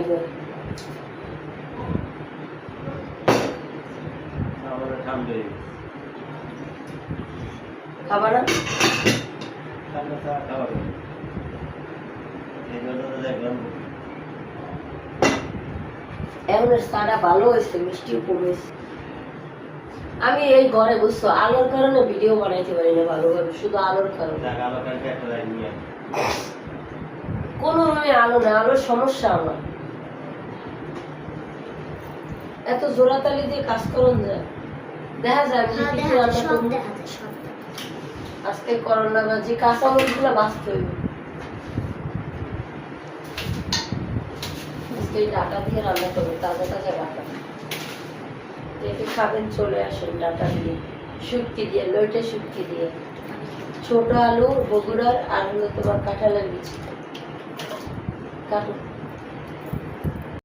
গো খাবার এখন সারা ভালো হয়েছে, মিষ্টিও কমেছে। আমি এই ঘরে বুঝছো আলোর কারণে ভিডিও বানাইতে পারি না ভালোভাবে, শুধু আলোর কারণে। কোনোভাবে আলো না, আলোর সমস্যা আমার। এত জোরাতালি দিয়ে কাজ করুন যায়, দেখা যায় আজকে করোনা বা যে কাঁচামরিচ গুলো বাঁচতে হইব। আজকে ডাটা দিয়ে রান্না করবো, তাজা তাজা ডাটা। দেখে খাবেন, চলে আসেন ডাটা দিয়ে, শুটকি দিয়ে, লইটে শুটকি দিয়ে, ছোট আলু বগুড়ার, আর হলো তোমার কাঁঠালের বিচি কাটুন।